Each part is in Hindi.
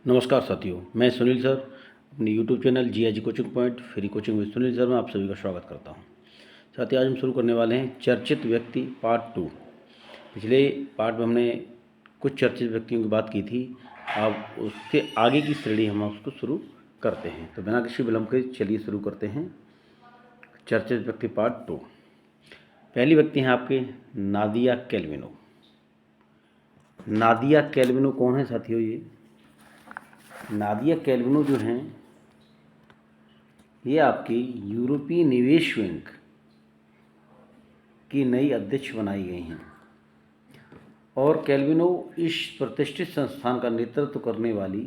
नमस्कार साथियों, मैं सुनील सर अपने YouTube channel G coaching point free coaching with Sunil sir में आप सभी का स्वागत करता हूं। साथियों, आज हम शुरू करने वाले हैं चर्चित व्यक्ति पार्ट 2। पिछले पार्ट में हमने कुछ चर्चित व्यक्तियों की बात की थी। अब उसके आगे की श्रेणी हम उसको शुरू करते हैं। तो बिना किसी विलंब के चलिए शुरू करते हैं चर्चित व्यक्ति पार्ट 2। पहली व्यक्ति हैं आपके नादिया कैल्विनो। नादिया कैल्विनो कौन है साथियों? ये नादिया कैल्विनो जो हैं ये आपकी यूरोपीय निवेश बैंक की नई अध्यक्ष बनाई गई हैं और कैल्विनो इस प्रतिष्ठित संस्थान का नेतृत्व करने वाली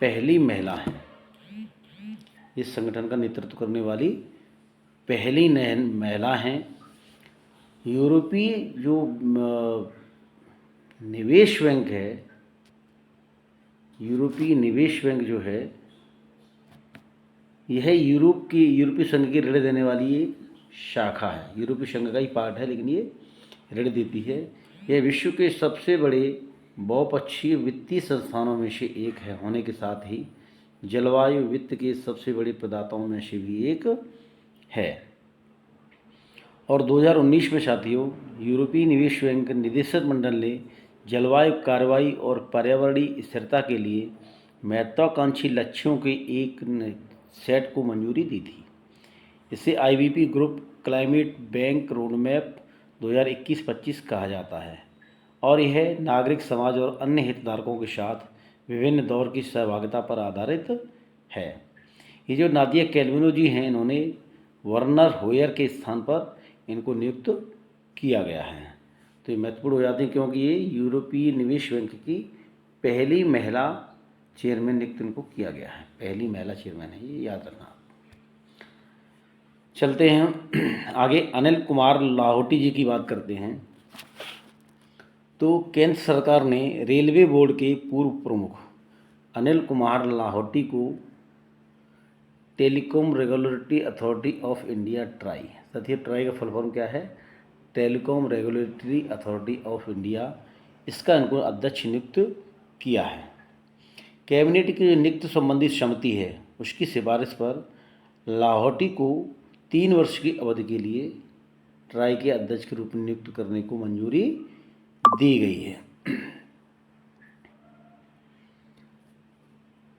पहली महिला हैं। इस संगठन का नेतृत्व करने वाली पहली महिला हैं। यूरोपीय जो निवेश बैंक है, यूरोपीय निवेश बैंक जो है यह यूरोपीय संघ की ऋण देने वाली एक शाखा है। यूरोपीय संघ का ही पार्ट है, लेकिन ये ऋण देती है। यह विश्व के सबसे बड़े बहुपक्षीय वित्तीय संस्थानों में से एक है, होने के साथ ही जलवायु वित्त के सबसे बड़े प्रदाताओं में से भी एक है। और 2019 में साथियों यूरोपीय निवेश बैंक निदेशक मंडल ने जलवायु कार्रवाई और पर्यावरणीय स्थिरता के लिए महत्वाकांक्षी लक्ष्यों के एक सेट को मंजूरी दी थी। इसे IVP group climate bank roadmap 2021-25 कहा जाता है और यह नागरिक समाज और अन्य हितधारकों के साथ विभिन्न दौर की सहभागिता पर आधारित है। ये जो नादिया कैल्विनो जी हैं, इन्होंने वर्नर होयर के स्थान पर इनको नियुक्त किया गया है। तो ये महत्वपूर्ण हो जाते हैं क्योंकि ये यूरोपीय निवेश बैंक की पहली महिला चेयरमैन नियुक्त इनको किया गया है। पहली महिला चेयरमैन है, ये याद रखना। चलते हैं हम आगे। अनिल कुमार लाहोटी जी की बात करते हैं। तो केंद्र सरकार ने रेलवे बोर्ड के पूर्व प्रमुख अनिल कुमार लाहोटी को telecom regulatory authority of India try, साथियों ट्राई का फुल फॉर्म क्या है? Telecom regulatory authority of India, इसका इनको अध्यक्ष नियुक्त किया है। कैबिनेट की जो नियुक्त संबंधित समिति है उसकी सिफारिश पर लाहोटी को 3 वर्ष की अवधि के लिए ट्राई के अध्यक्ष के रूप में नियुक्त करने को मंजूरी दी गई है।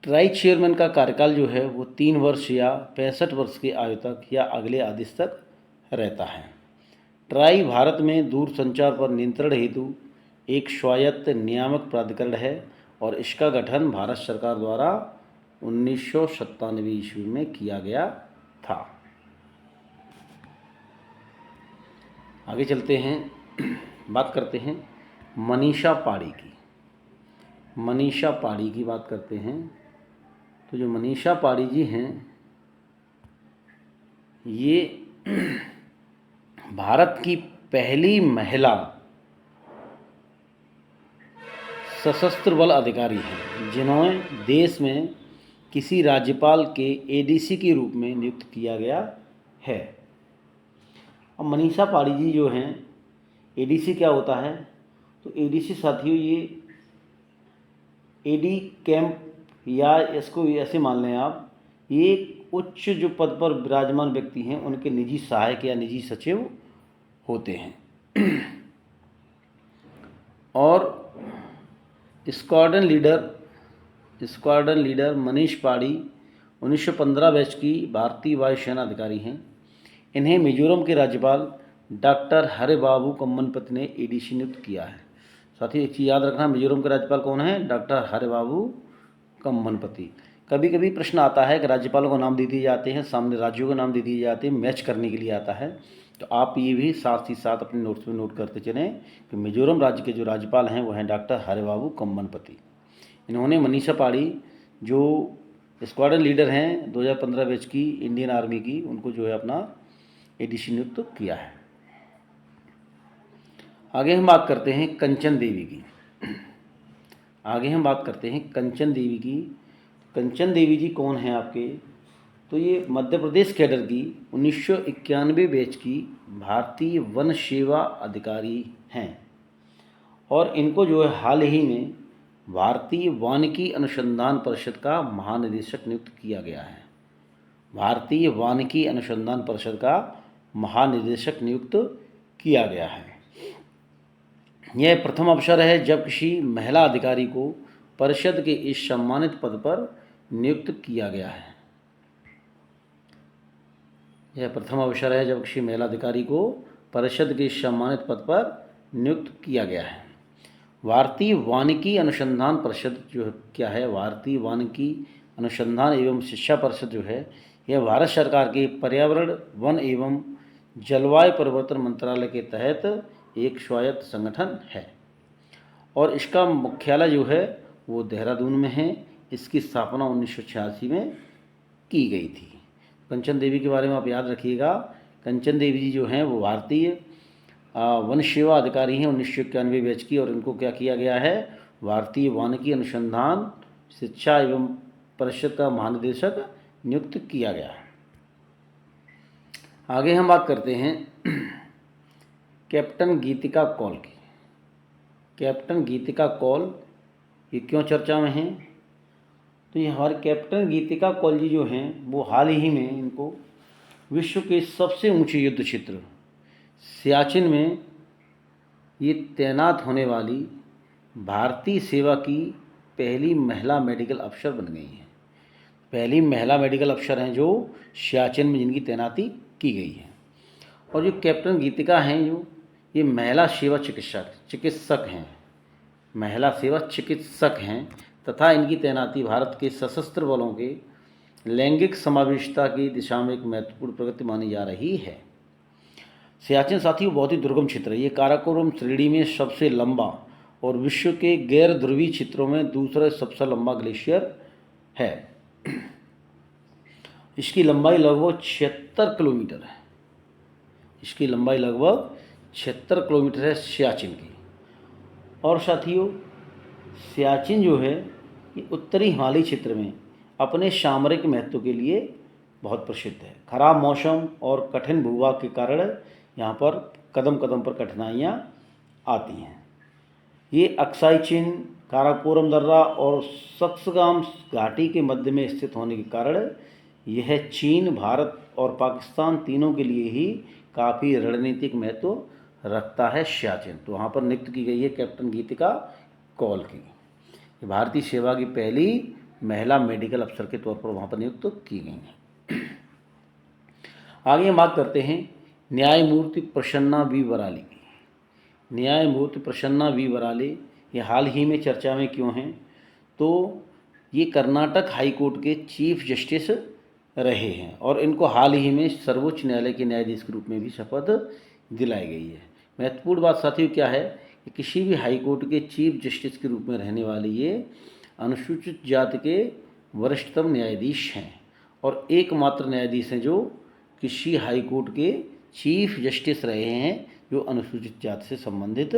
ट्राई चेयरमैन का कार्यकाल जो है वो 3 वर्ष या 65 वर्ष की आयु तक या अगले आदेश तक रहता है। ट्राई भारत में दूरसंचार पर नियंत्रण हेतु एक स्वायत्त नियामक प्राधिकरण है और इसका गठन भारत सरकार द्वारा 1997 ईस्वी में किया गया था। आगे चलते हैं, बात करते हैं मनीषा पाड़ी की। मनीषा पाड़ी की बात करते हैं। तो जो मनीषा पाड़ी जी हैं ये भारत की पहली महिला सशस्त्र बल अधिकारी हैं जिन्होंने देश में किसी राज्यपाल के एडीसी के रूप में नियुक्त किया गया है। अब मनीषा पाड़ी जी जो हैं, एडीसी क्या होता है? तो एडीसी साथियों ये एडी कैंप या इसको ऐसे मान लें आप, ये एक उच्च जो पद पर विराजमान व्यक्ति हैं उनके निजी सहायक या निजी सचिव होते हैं। और स्क्वाड्रन लीडर मनीष पाड़ी 1915 बैच की भारतीय वायुसेना अधिकारी हैं। इन्हें मिजोरम के राज्यपाल डॉक्टर हरिबाबू कम्मनपति ने एडीसी नियुक्त किया है। साथ ही एक चीज़ याद रखना, मिजोरम के राज्यपाल कौन है? डॉक्टर हरिबाबू कम्मनपति। कभी कभी प्रश्न आता है कि राज्यपालों को नाम दे दिए जाते हैं, सामने राज्यों के नाम दे दिए जाते हैं, मैच करने के लिए आता है। तो आप ये भी साथ ही साथ अपने नोट्स में नोट करते चलें कि मिजोरम राज्य के जो राज्यपाल हैं वो हैं डॉक्टर हरिबाबू कम्मनपति। इन्होंने मनीषा पाड़ी जो स्क्वाड्रन लीडर हैं 2015 बैच की इंडियन आर्मी की, उनको जो है अपना एडीसी नियुक्त किया है। आगे हम बात करते हैं कंचन देवी की। कंचन देवी जी कौन हैं आपके? तो ये मध्य प्रदेश कैडर की 1991 बैच की भारतीय वन सेवा अधिकारी हैं और इनको जो है हाल ही में भारतीय वानिकी अनुसंधान परिषद का महानिदेशक नियुक्त किया गया है। भारतीय वानिकी अनुसंधान परिषद का महानिदेशक नियुक्त किया गया है। यह प्रथम अवसर है जब किसी महिला अधिकारी को परिषद के इस सम्मानित पद पर नियुक्त किया गया है। यह प्रथम अवसर है जब किसी महिला अधिकारी को परिषद के इस सम्मानित पद पर नियुक्त किया गया है। भारतीय वानिकी अनुसंधान परिषद जो क्या है, भारतीय वानिकी अनुसंधान एवं शिक्षा परिषद जो है, यह भारत सरकार के पर्यावरण, वन एवं जलवायु परिवर्तन मंत्रालय के तहत एक स्वायत्त संगठन है और इसका मुख्यालय जो है वो देहरादून में है। इसकी स्थापना 1986 में की गई थी। कंचन देवी के बारे में आप याद रखिएगा। कंचन देवी जी जो हैं वो भारतीय वन सेवा अधिकारी हैं 1991 बैच की, और इनको क्या किया गया है, भारतीय वानिकी अनुसंधान शिक्षा एवं परिषद का महानिदेशक नियुक्त किया गया है। आगे हम बात करते हैं कैप्टन गीतिका कौल की। कैप्टन गीतिका कौल ये क्यों चर्चा में हैं? तो ये हमारे कैप्टन गीतिका कौल जी जो हैं वो हाल ही में इनको विश्व के सबसे ऊंचे युद्ध क्षेत्र सियाचिन में ये तैनात होने वाली भारतीय सेवा की पहली महिला मेडिकल अफसर बन गई हैं। पहली महिला मेडिकल अफसर हैं जो सियाचिन में जिनकी तैनाती की गई है। और जो कैप्टन गीतिका हैं जो ये महिला सेवा चिकित्सक हैं, महिला सेवा चिकित्सक हैं तथा इनकी तैनाती भारत के सशस्त्र बलों के लैंगिक समावेशिता की दिशा में एक महत्वपूर्ण प्रगति मानी जा रही है। सियाचिन साथियों बहुत ही दुर्गम क्षेत्र है। ये काराकोरम श्रेणी में सबसे लंबा और विश्व के गैर ध्रुवीय क्षेत्रों में दूसरा सबसे लंबा ग्लेशियर है। इसकी लंबाई लगभग 76 किलोमीटर है। इसकी लंबाई लगभग 76 किलोमीटर है सियाचिन की। और साथियों सियाचिन जो है ये उत्तरी हिमालयी क्षेत्र में अपने सामरिक महत्व के लिए बहुत प्रसिद्ध है। खराब मौसम और कठिन भूभाग के कारण यहाँ पर कदम कदम पर कठिनाइयाँ आती हैं। ये अक्साई चिन, काराकोरम दर्रा और सक्सगाम घाटी के मध्य में स्थित होने के कारण यह चीन, भारत और पाकिस्तान तीनों के लिए ही काफ़ी रणनीतिक महत्व रखता है सियाचिन। तो वहाँ पर नियुक्त की गई है कैप्टन गीतिका कौल की। भारतीय सेवा की पहली महिला मेडिकल अफसर के तौर पर वहाँ पर नियुक्त की गई हैं। आगे हम बात करते हैं न्यायमूर्ति प्रसन्ना वी बराले की। न्यायमूर्ति प्रसन्ना वी बराले ये हाल ही में चर्चा में क्यों हैं? तो ये कर्नाटक हाई कोर्ट के चीफ जस्टिस रहे हैं और इनको हाल ही में सर्वोच्च न्यायालय के न्यायाधीश के रूप में भी शपथ दिलाई गई है। महत्वपूर्ण बात साथियों क्या है कि किसी भी हाई कोर्ट के चीफ जस्टिस के रूप में रहने वाले ये अनुसूचित जाति के वरिष्ठतम न्यायाधीश हैं और एकमात्र न्यायाधीश हैं जो किसी हाई कोर्ट के चीफ जस्टिस रहे हैं जो अनुसूचित जाति से संबंधित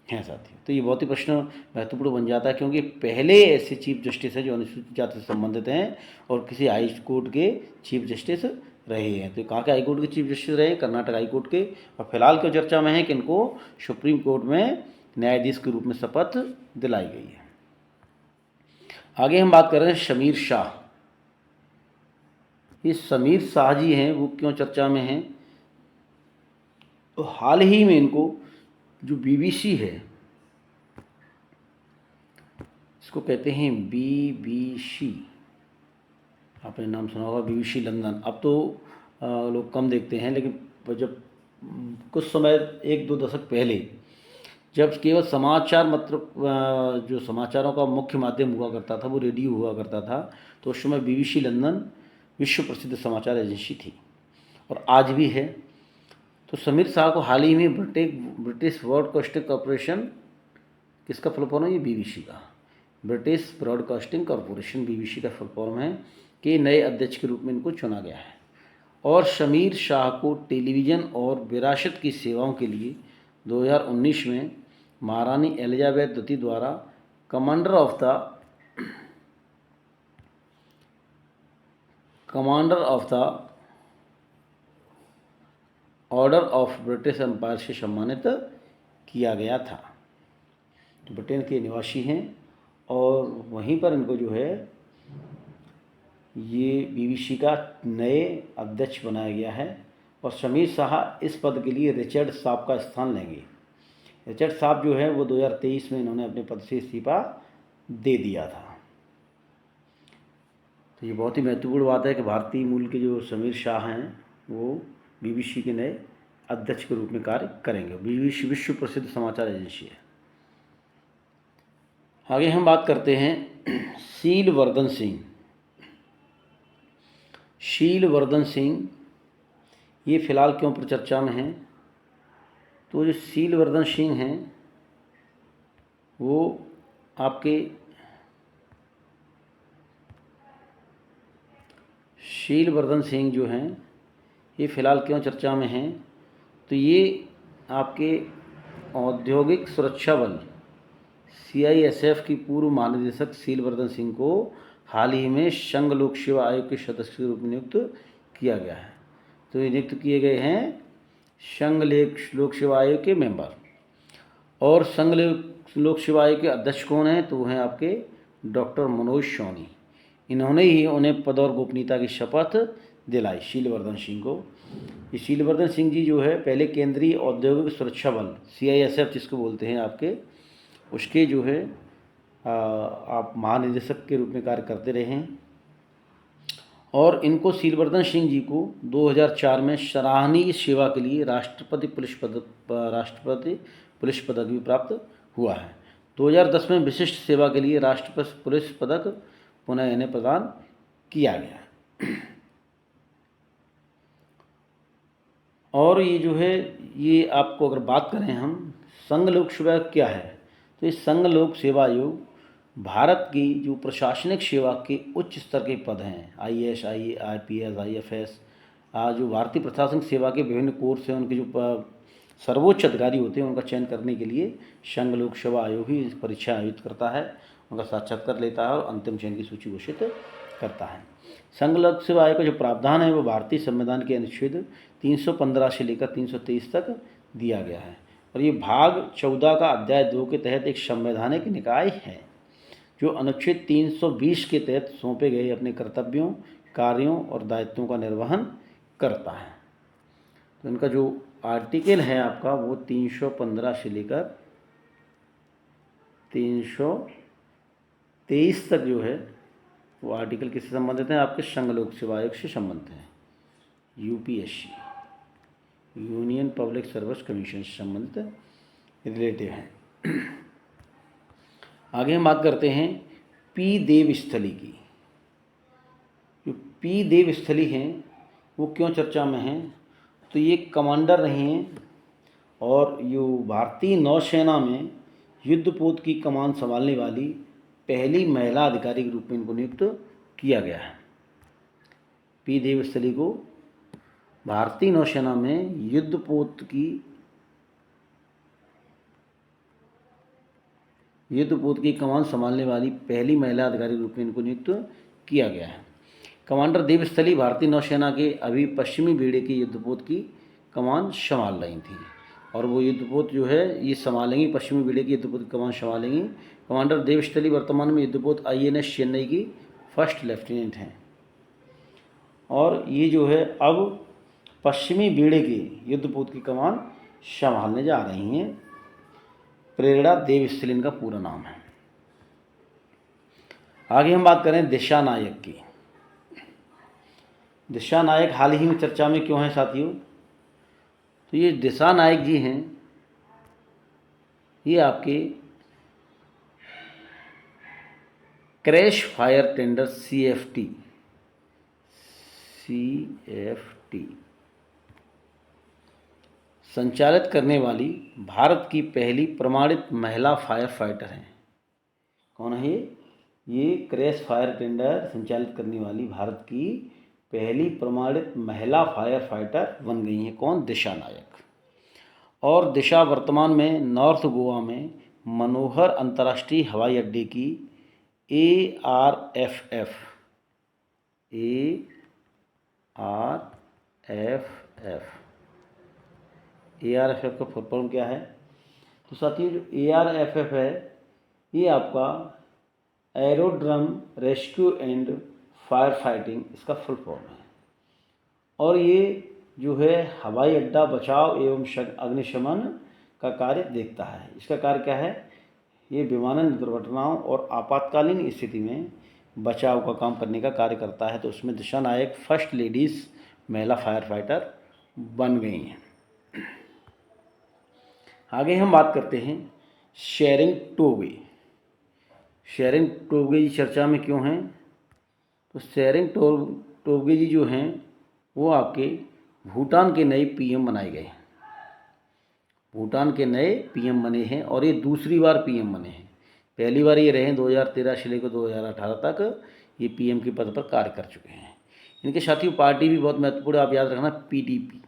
हैं साथियों। तो ये बहुत ही प्रश्न महत्वपूर्ण बन जाता है क्योंकि पहले ऐसे चीफ जस्टिस हैं जो अनुसूचित जाति से संबंधित हैं और किसी हाई कोर्ट के चीफ जस्टिस रहे हैं। तो कहाँ के हाई कोर्ट के चीफ जस्टिस रहे हैं? कर्नाटक हाई कोर्ट के। और फिलहाल क्यों चर्चा में है कि इनको सुप्रीम कोर्ट में न्यायाधीश के रूप में शपथ दिलाई गई है। आगे हम बात कर रहे हैं समीर शाह। ये समीर शाह जी हैं वो क्यों चर्चा में हैं? तो हाल ही में इनको जो बीबीसी है, इसको कहते हैं बीबीसी, आपने नाम सुना होगा बीबीसी लंदन। अब तो लोग कम देखते हैं, लेकिन जब कुछ समय 1-2 दशक पहले जब केवल समाचार मतलब जो समाचारों का मुख्य माध्यम हुआ करता था वो रेडियो हुआ करता था, तो उस समय बीबीसी लंदन विश्व प्रसिद्ध समाचार एजेंसी थी और आज भी है। तो समीर शाह को हाल ही में ब्रिटिश ब्रॉडकास्टिंग कॉरपोरेशन, किसका फुल फॉर्म है? ये बीबीसी का, ब्रिटिश ब्रॉडकास्टिंग कॉरपोरेशन बीबीसी का फुल फॉर्म है, के नए अध्यक्ष के रूप में इनको चुना गया है। और समीर शाह को टेलीविज़न और विरासत की सेवाओं के लिए 2019 में महारानी एलिजाबेथ द्वितीय द्वारा commander of the order of British empire से सम्मानित किया गया था। तो ब्रिटेन के निवासी हैं और वहीं पर इनको जो है ये बीबीसी का नए अध्यक्ष बनाया गया है और समीर शाह इस पद के लिए रिचर्ड साहब का स्थान लेंगे। रिचर्ड साहब जो है वो 2023 में इन्होंने अपने पद से इस्तीफा दे दिया था। तो ये बहुत ही महत्वपूर्ण बात है कि भारतीय मूल के जो समीर शाह हैं वो बीबीसी के नए अध्यक्ष के रूप में कार्य करेंगे। बीबीसी विश्व प्रसिद्ध समाचार एजेंसी है। आगे हम बात करते हैं शीलवर्धन सिंह। शीलवर्धन सिंह ये फिलहाल क्यों चर्चा में हैं? तो जो शीलवर्धन सिंह हैं वो आपके शीलवर्धन सिंह जो हैं ये फ़िलहाल क्यों चर्चा में हैं? तो ये आपके औद्योगिक सुरक्षा बल CISF की पूर्व महानिदेशक शीलवर्धन सिंह को हाल ही में संघ लोक सेवा आयोग के सदस्य के रूप में नियुक्त किया गया है। तो ये नियुक्त किए गए हैं संघ लोक सेवा आयोग के मेंबर। और संघ लोक सेवा आयोग के अध्यक्ष कौन हैं? तो वो हैं आपके डॉक्टर मनोज सोनी। इन्होंने ही उन्हें पद और गोपनीयता की शपथ दिलाई शीलवर्धन सिंह को। ये शीलवर्धन सिंह जी जो है पहले केंद्रीय औद्योगिक सुरक्षा बल CISF जिसको बोलते हैं आपके, उसके जो है आप महानिदेशक के रूप में कार्य करते रहे हैं। और इनको शीलवर्धन सिंह जी को 2004 में सराहनीय सेवा के लिए राष्ट्रपति पुलिस पदक भी प्राप्त हुआ है। 2010 में विशिष्ट सेवा के लिए राष्ट्रपति पुलिस पदक पुनः इन्हें प्रदान किया गया। और ये जो है ये आपको अगर बात करें हम संघ लोक सेवा आयोग क्या है, तो ये संघ लोक सेवा आयोग भारत की जो प्रशासनिक सेवा के उच्च स्तर के पद हैं IAS, IPS, IFS, जो भारतीय प्रशासनिक सेवा के विभिन्न कोर्स हैं उनके जो सर्वोच्च अधिकारी होते हैं उनका चयन करने के लिए संघ लोक सेवा आयोग ही परीक्षा आयोजित करता है, उनका साक्षात्कार लेता है और अंतिम चयन की सूची घोषित करता है। संघ लोक सेवा आयोग का जो प्रावधान है वो भारतीय संविधान के अनुच्छेद 315 से लेकर 323 तक दिया गया है और ये भाग 14 का अध्याय 2 के तहत एक संवैधानिक निकाय है जो अनुच्छेद 320 के तहत सौंपे गए अपने कर्तव्यों, कार्यों और दायित्वों का निर्वहन करता है। तो इनका जो आर्टिकल है आपका वो 315 से लेकर 323 तक जो है वो आर्टिकल किससे संबंधित हैं? आपके संघ लोक सेवा आयोग से संबंधित हैं। UPSC union public service commission से संबंधित रिलेटिव हैं। आगे हम बात करते हैं P देवस्थली की। जो P देवस्थली हैं वो क्यों चर्चा में हैं? तो ये कमांडर रहे हैं और यो भारतीय नौसेना में युद्धपोत की कमान संभालने वाली पहली महिला अधिकारी के रूप में इनको नियुक्त किया गया है। P देवस्थली को भारतीय नौसेना में युद्धपोत की कमान संभालने वाली पहली महिला अधिकारी के रूप में इनको नियुक्त किया गया है। कमांडर देवस्थली भारतीय नौसेना के अभी पश्चिमी बेड़े के युद्धपोत की कमान संभाल रही थी और वो युद्धपोत जो है ये संभालेंगी, पश्चिमी बेड़े की युद्धपोत की कमान संभालेंगी। कमांडर देवस्थली वर्तमान में युद्धपोत INS चेन्नई की फर्स्ट लेफ्टिनेंट हैं और ये जो है अब पश्चिमी बेड़े के युद्धपोत की कमान संभालने जा रही हैं। प्रेरणा देवस्थली इनका पूरा नाम है। आगे हम बात करें दिशा नायक की। दिशा नायक हाल ही में चर्चा में क्यों हैं साथियों? तो ये दिशा नायक जी हैं, ये आपके क्रैश फायर टेंडर CFT संचालित करने वाली भारत की पहली प्रमाणित महिला फायर फाइटर हैं। कौन है ये क्रैश फायर टेंडर संचालित करने वाली भारत की पहली प्रमाणित महिला फायर फाइटर बन गई हैं। कौन? दिशा नायक। और दिशा वर्तमान में नॉर्थ गोवा में मनोहर अंतर्राष्ट्रीय हवाई अड्डे की ARFF का फुल फॉर्म क्या है? तो साथियों जो ARFF है ये आपका aerodrome rescue and fire fighting इसका फुल फॉर्म है। और ये जो है हवाई अड्डा बचाव एवं अग्निशमन का कार्य देखता है। इसका कार्य क्या है? ये विमानन दुर्घटनाओं और आपातकालीन स्थिति में बचाव का काम करने का कार्य करता है। तो उसमें दिशा नायक फर्स्ट लेडीज़ महिला फायर फाइटर बन गई हैं। आगे हम बात करते हैं शेरिंग टोबे। शेरिंग टोबे जी चर्चा में क्यों हैं? तो शेरिंग टोबे जी जो हैं वो आपके भूटान के नए पीएम बनाए गए हैं। भूटान के नए पीएम बने हैं और ये दूसरी बार पीएम बने हैं। पहली बार ये रहे 2013 से लेकर 2018 तक ये पीएम के पद पर कार्य कर चुके हैं। इनके साथियों पार्टी भी बहुत महत्वपूर्ण, आप याद रखना, पीडीपी।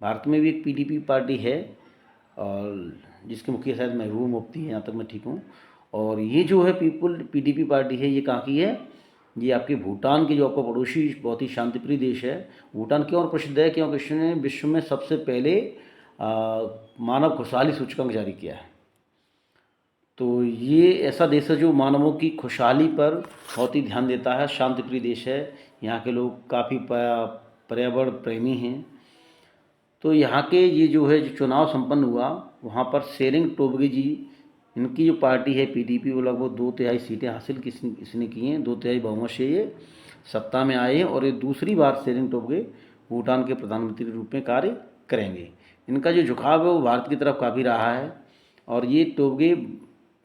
भारत में भी एक पीडीपी पार्टी है और जिसके मुखिया शायद महबूब मुफ्ती है, यहाँ तक मैं ठीक हूँ। और ये जो है पीडीपी पार्टी है, ये कहाँ की है? ये आपके भूटान की, जो आपका पड़ोसी बहुत ही शांतिप्रिय देश है। भूटान क्यों प्रसिद्ध है? क्योंकि इसने विश्व में सबसे पहले मानव खुशहाली सूचकांक जारी किया है। तो ये ऐसा देश है जो मानवों की खुशहाली पर बहुत ही ध्यान देता है, शांतिप्रिय देश है। यहाँ के लोग काफ़ी पर्यावरण प्रेमी हैं। तो यहाँ के ये जो है जो चुनाव संपन्न हुआ, वहाँ पर शेरिंग टोबगे जी, इनकी जो पार्टी है पीडीपी, वो लगभग 2/3 सीटें हासिल इसने की हैं। 2/3 बहुमत से ये सत्ता में आए हैं और ये दूसरी बार शेरिंग टोबगे भूटान के प्रधानमंत्री के रूप में कार्य करेंगे। इनका जो झुकाव है वो भारत की तरफ काफ़ी रहा है। और ये टोबगे,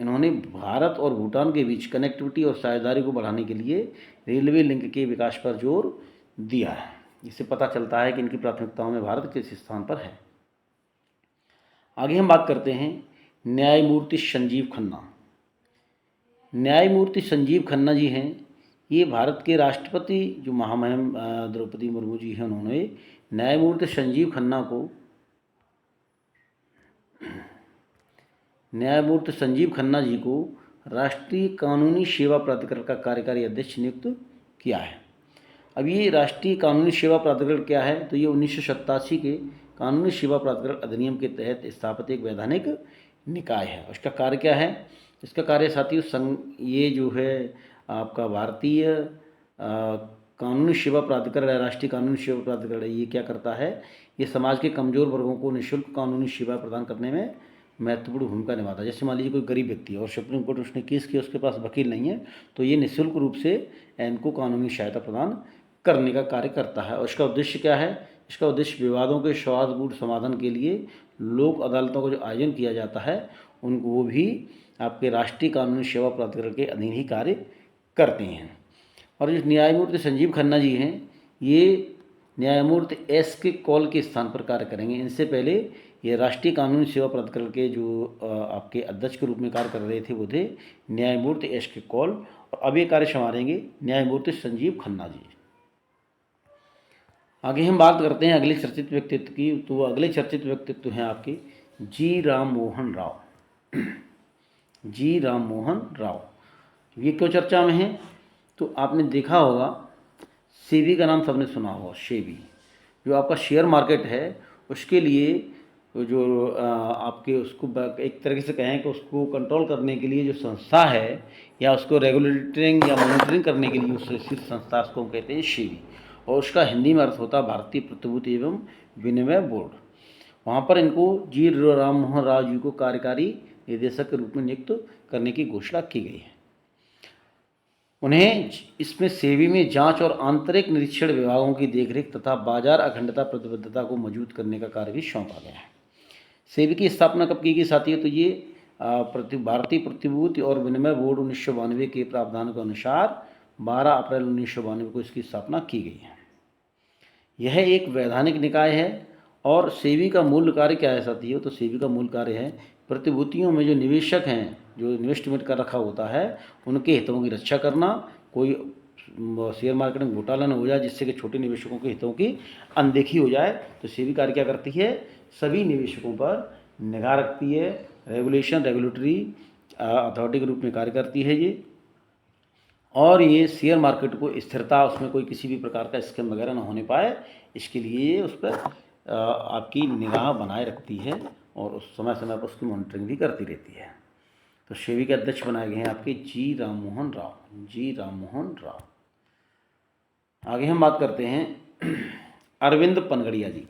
इन्होंने भारत और भूटान के बीच कनेक्टिविटी और साझेदारी को बढ़ाने के लिए रेलवे लिंक के विकास पर जोर दिया है। इससे पता चलता है कि इनकी प्राथमिकताओं में भारत किस स्थान पर है। आगे हम बात करते हैं न्यायमूर्ति संजीव खन्ना। न्यायमूर्ति संजीव खन्ना जी हैं, ये भारत के राष्ट्रपति जो महामहिम द्रौपदी मुर्मू जी हैं, उन्होंने न्यायमूर्ति संजीव खन्ना जी को राष्ट्रीय कानूनी सेवा प्राधिकरण का कार्यकारी अध्यक्ष नियुक्त किया है। अब ये राष्ट्रीय कानूनी सेवा प्राधिकरण क्या है? तो ये 1987 के कानूनी सेवा प्राधिकरण अधिनियम के तहत स्थापित एक वैधानिक निकाय है। उसका कार्य क्या है? इसका कार्य साथियों ये जो है आपका भारतीय कानूनी सेवा प्राधिकरण है, राष्ट्रीय कानूनी सेवा प्राधिकरण है। ये क्या करता है? ये समाज के कमज़ोर वर्गों को निःशुल्क कानूनी सेवा प्रदान करने में महत्वपूर्ण भूमिका निभाता है। जैसे मान लीजिए कोई गरीब व्यक्ति है और सुप्रीम कोर्ट उसने केस किया, उसके पास वकील नहीं है, तो ये निःशुल्क रूप से इनको कानूनी सहायता प्रदान करने का कार्य करता है। और इसका उद्देश्य क्या है? इसका उद्देश्य विवादों के सौहार्दपूर्ण समाधान के लिए लोक अदालतों का जो आयोजन किया जाता है, उनको वो भी आपके राष्ट्रीय कानूनी सेवा प्राधिकरण के अधीन ही कार्य करते हैं। और जो न्यायमूर्ति संजीव खन्ना जी हैं, ये न्यायमूर्ति एस.के. कौल के स्थान पर कार्य करेंगे। इनसे पहले ये राष्ट्रीय कानूनी सेवा प्राधिकरण के जो आपके अध्यक्ष के रूप में कार्य कर रहे थे, वो थे न्यायमूर्ति एस.के. कौल। और अब ये कार्य संभालेंगे न्यायमूर्ति संजीव खन्ना जी। आगे हम बात करते हैं अगले चर्चित व्यक्तित्व की। तो अगले चर्चित व्यक्तित्व हैं आपके जी राम मोहन राव। जी राम मोहन राव ये क्यों चर्चा में हैं? तो आपने देखा होगा, सेबी का नाम सबने सुना होगा। सेबी जो आपका शेयर मार्केट है, उसके लिए जो आपके उसको एक तरीके से कहें कि उसको कंट्रोल करने के लिए जो संस्था है, या उसको रेगुलेटिंग या मॉनिटरिंग करने के लिए उस संस्था को कहते हैं सेबी। और उसका हिंदी में अर्थ होता है भारतीय प्रतिभूति एवं विनिमय बोर्ड। वहाँ पर इनको जी राम मोहन राव जी को कार्यकारी निदेशक के रूप में नियुक्त करने की घोषणा की गई है। उन्हें इसमें सेबी में जांच और आंतरिक निरीक्षण विभागों की देखरेख तथा बाजार अखंडता प्रतिबद्धता को मजबूत करने का कार्य भी सौंपा गया है। सेबी की स्थापना कब की गई साथियों? तो ये भारतीय प्रतिभूति और विनिमय बोर्ड 1992 के प्रावधान के अनुसार 12 अप्रैल 1992 को इसकी स्थापना की गई है। यह एक वैधानिक निकाय है। और सेबी का मूल कार्य क्या है साथियों? तो सेबी का मूल कार्य है प्रतिभूतियों में जो निवेशक हैं, जो इन्वेस्टमेंट कर रखा होता है, उनके हितों की रक्षा करना। कोई शेयर मार्केट में घोटाला न हो जाए जिससे कि छोटे निवेशकों के हितों की अनदेखी हो जाए। तो सेबी कार्य क्या करती है? सभी निवेशकों पर निगाह रखती है, रेगुलेटरी अथॉरिटी के रूप में कार्य करती है ये। और ये शेयर मार्केट को स्थिरता, उसमें कोई किसी भी प्रकार का स्कैम वगैरह ना होने पाए, इसके लिए उस पर आपकी निगाह बनाए रखती है और उस समय समय पर उसकी मॉनिटरिंग भी करती रहती है। तो सेबी के अध्यक्ष बनाए गए हैं आपके जी राममोहन राव। आगे हम बात करते हैं अरविंद पनगड़िया जी।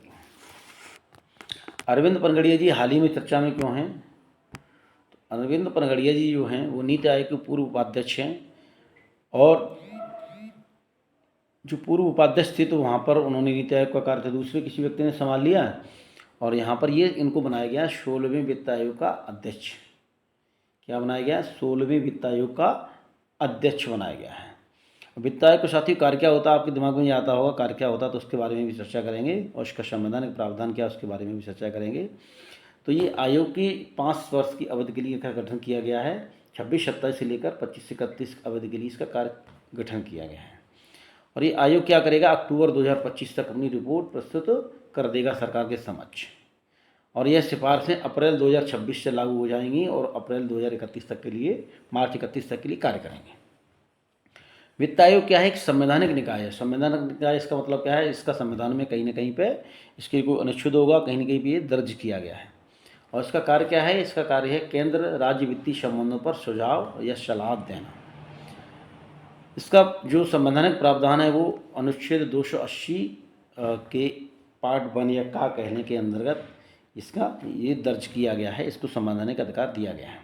अरविंद पनगड़िया जी हाल ही में चर्चा में क्यों हैं? तो अरविंद पनगड़िया जी जो हैं वो नीति आयोग के पूर्व उपाध्यक्ष हैं, और जो पूर्व उपाध्यक्ष थे तो वहाँ पर उन्होंने नीति आयोग का कार्य दूसरे किसी व्यक्ति ने संभाल लिया, और यहाँ पर ये इनको बनाया गया 16वें वित्त आयोग का अध्यक्ष। क्या बनाया गया? 16वें वित्त आयोग का अध्यक्ष बनाया गया है। वित्त आयोग के साथ ही कार्य क्या होता है, आपके दिमाग में ये आता होगा कार्य क्या होता है, तो उसके बारे में भी चर्चा करेंगे, और इसका संवैधानिक प्रावधान क्या है उसके बारे में भी चर्चा करेंगे। तो ये आयोग की 5 वर्ष की अवधि के लिए इसका गठन किया गया है। 26-27 से लेकर 25-31 अवधि के लिए इसका कार्य गठन किया गया है। और ये आयोग क्या करेगा? अक्टूबर 2025 तक अपनी रिपोर्ट प्रस्तुत कर देगा सरकार के समक्ष, और यह सिफारिशें अप्रैल 2026 से लागू हो जाएंगी और अप्रैल 2031 तक के लिए, मार्च 31 तक के लिए कार्य करेंगे। वित्त आयोग क्या है? एक संवैधानिक निकाय है। संवैधानिक निकाय इसका मतलब क्या है? इसका संविधान में कहीं ना कहीं पे इसके कोई अनुच्छेद होगा, कहीं ना कहीं पे ये दर्ज किया गया है। और इसका कार्य क्या है? इसका कार्य है केंद्र राज्य वित्तीय संबंधों पर सुझाव या सलाह देना। इसका जो संवैधानिक प्रावधान है वो अनुच्छेद 280 के पार्ट 1 या का कहने के अंतर्गत इसका ये दर्ज किया गया है, इसको संवैधानिक अधिकार दिया गया है।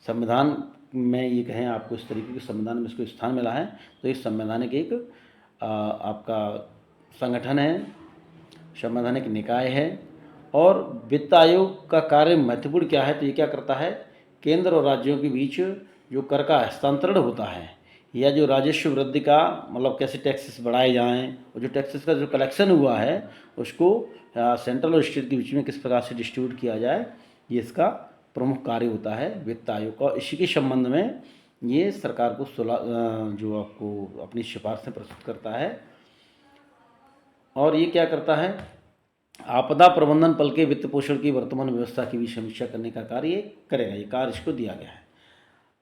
संविधान में ये कहें आपको इस तरीके के संविधान में इसको स्थान मिला है, तो ये संवैधानिक एक आपका संगठन है, संवैधानिक निकाय है। और वित्त आयोग का कार्य महत्वपूर्ण क्या है? तो ये क्या करता है? केंद्र और राज्यों के बीच जो कर का हस्तांतरण होता है, या जो राजस्व वृद्धि का मतलब कैसे टैक्सेस बढ़ाए जाएं, और जो टैक्सेस का जो कलेक्शन हुआ है उसको सेंट्रल और स्टेट के बीच में किस प्रकार से डिस्ट्रीब्यूट किया जाए, ये इसका प्रमुख कार्य होता है वित्त आयोग का। इसी के संबंध में ये सरकार को जो आपको अपनी सिफारिशें प्रस्तुत करता है। और ये क्या करता है? आपदा प्रबंधन बल के वित्त पोषण की वर्तमान व्यवस्था की भी समीक्षा करने का कार्य करेगा। ये कार्य इसको दिया गया है।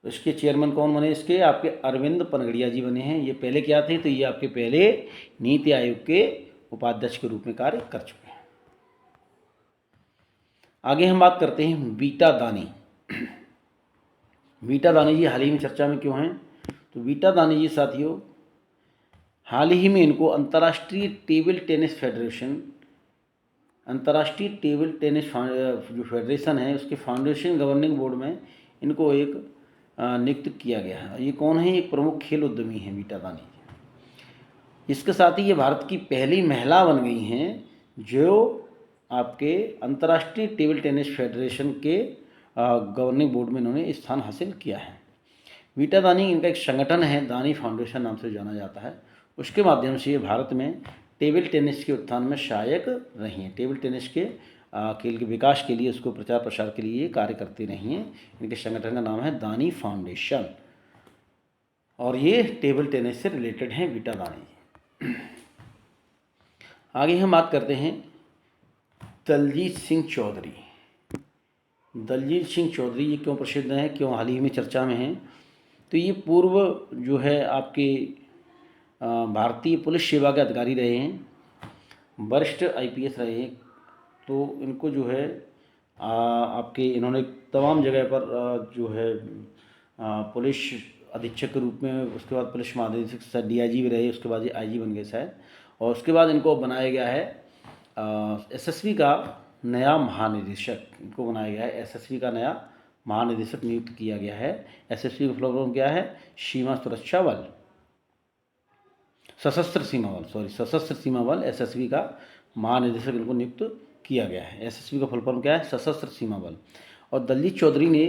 तो इसके चेयरमैन कौन बने? इसके आपके अरविंद पनगड़िया जी बने हैं। ये पहले क्या थे? तो ये आपके पहले नीति आयोग के उपाध्यक्ष के रूप में कार्य कर चुके हैं। आगे हम बात करते हैं वीटा दानी। वीटा दानी जी हाल ही में चर्चा में क्यों हैं? तो वीटा दानी जी साथियों हाल ही में इनको अंतर्राष्ट्रीय टेबल टेनिस फेडरेशन, अंतर्राष्ट्रीय टेबल टेनिस जो फेडरेशन है उसके फाउंडेशन गवर्निंग बोर्ड में इनको एक नियुक्त किया गया है। ये कौन है? एक प्रमुख खेल उद्यमी हैं वीटा दानी जी। इसके साथ ही ये भारत की पहली महिला बन गई हैं जो आपके अंतर्राष्ट्रीय टेबल टेनिस फेडरेशन के गवर्निंग बोर्ड में इन्होंने स्थान हासिल किया है। वीटा दानी इनका एक संगठन है, दानी फाउंडेशन नाम से जाना जाता है। उसके माध्यम से ये भारत में टेबल टेनिस के उत्थान में सहायक रही हैं। टेबल टेनिस के खेल के विकास के लिए, उसको प्रचार प्रसार के लिए कार्य करती रही हैं। इनके संगठन का नाम है दानी फाउंडेशन, और ये टेबल टेनिस से रिलेटेड हैं वीटा दानी। आगे हम बात करते हैं दलजीत सिंह चौधरी। दलजीत सिंह चौधरी ये क्यों प्रसिद्ध हैं, क्यों हाल ही में चर्चा में हैं? तो ये पूर्व जो है आपके भारतीय पुलिस सेवा के अधिकारी रहे हैं, वरिष्ठ IPS रहे हैं। तो इनको जो है आपके इन्होंने तमाम जगह पर जो है पुलिस अधीक्षक के रूप में, उसके बाद पुलिस महानिदेशक DIG भी रहे, उसके बाद ये IG बन गए शायद, और उसके बाद इनको बनाया गया है SSB का नया महानिदेशक। इनको बनाया गया है SSB का नया महानिदेशक नियुक्त किया गया है। SSB का फुल फॉर्म क्या है? सीमा सुरक्षा बल, सशस्त्र सीमा बल, सशस्त्र सीमा बल SSB का महानिदेशक इनको नियुक्त किया गया है। SSB का फुल फॉर्म क्या है? सशस्त्र सीमा बल। और दलजीत चौधरी ने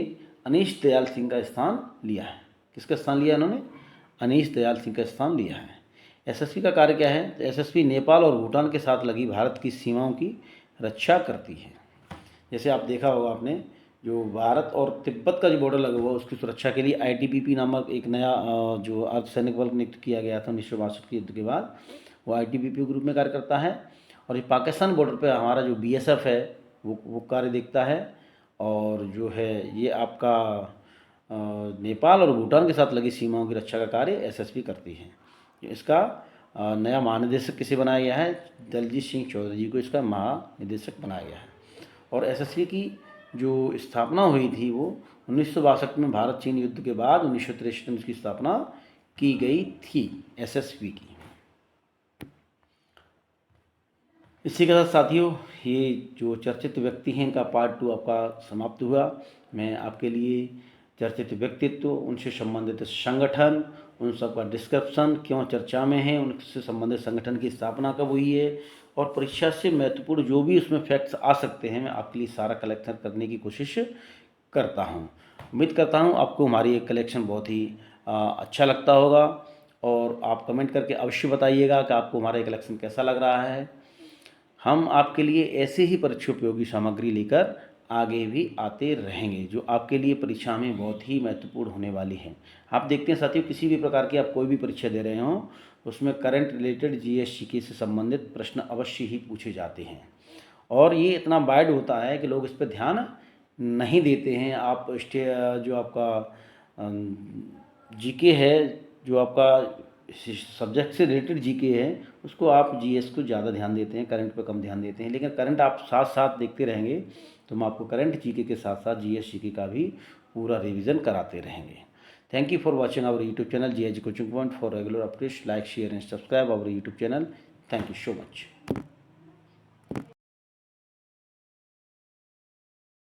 अनीश दयाल सिंह का स्थान लिया है। किसका स्थान लिया इन्होंने? अनीश दयाल सिंह का स्थान लिया है। SSB का कार्य क्या है? तो SSB नेपाल और भूटान के साथ लगी भारत की सीमाओं की रक्षा करती है। जैसे आप देखा होगा आपने, जो भारत और तिब्बत का जो बॉर्डर लगा हुआ उसकी सुरक्षा के लिए ITBP नामक एक नया जो अर्धसैनिक बल नियुक्त किया गया था 1962 के युद्ध के बाद, वो ITBP के रूप में कार्य करता है। और ये पाकिस्तान बॉर्डर पे हमारा जो BSF है वो कार्य देखता है। और जो है ये आपका नेपाल और भूटान के साथ लगी सीमाओं की रक्षा का कार्य SSB करती है। इसका नया महानिदेशक किसे बनाया गया है? दलजीत सिंह चौधरी जी को इसका महानिदेशक बनाया गया है। और SSB की जो स्थापना हुई थी वो 1962 में भारत चीन युद्ध के बाद 1963 में उसकी स्थापना की गई थी, एसएसबी की। इसी के साथ साथियों ये जो चर्चित व्यक्ति हैं इनका पार्ट 2 आपका समाप्त हुआ। मैं आपके लिए चर्चित व्यक्तित्व, उनसे संबंधित संगठन, उन सब का डिस्क्रिप्शन, क्यों चर्चा में है, उनसे संबंधित संगठन की स्थापना कब हुई है और परीक्षा से महत्वपूर्ण जो भी उसमें फैक्ट्स आ सकते हैं मैं आपके लिए सारा कलेक्शन करने की कोशिश करता हूँ। उम्मीद करता हूँ आपको हमारी एक कलेक्शन बहुत ही अच्छा लगता होगा और आप कमेंट करके अवश्य बताइएगा कि आपको हमारा ये कलेक्शन कैसा लग रहा है। हम आपके लिए ऐसे ही परीक्षा उपयोगी सामग्री लेकर आगे भी आते रहेंगे जो आपके लिए परीक्षा में बहुत ही महत्वपूर्ण होने वाली है। आप देखते हैं साथियों, किसी भी प्रकार की आप कोई भी परीक्षा दे रहे हों उसमें करंट रिलेटेड जीएसजीके से संबंधित प्रश्न अवश्य ही पूछे जाते हैं और ये इतना वाइड होता है कि लोग इस पर ध्यान नहीं देते हैं। आप जो आपका जीके है, जो आपका सब्जेक्ट से रिलेटेड जीके है, उसको आप जीएस को ज़्यादा ध्यान देते हैं, करंट पे कम ध्यान देते हैं। लेकिन करंट आप साथ साथ देखते रहेंगे तो हम आपको करंट जीके के साथ साथ जीएस जीके का भी पूरा रिवीजन कराते रहेंगे। Thank you for watching our YouTube channel GH coaching point. For regular updates like share and subscribe our YouTube channel. Thank you so much.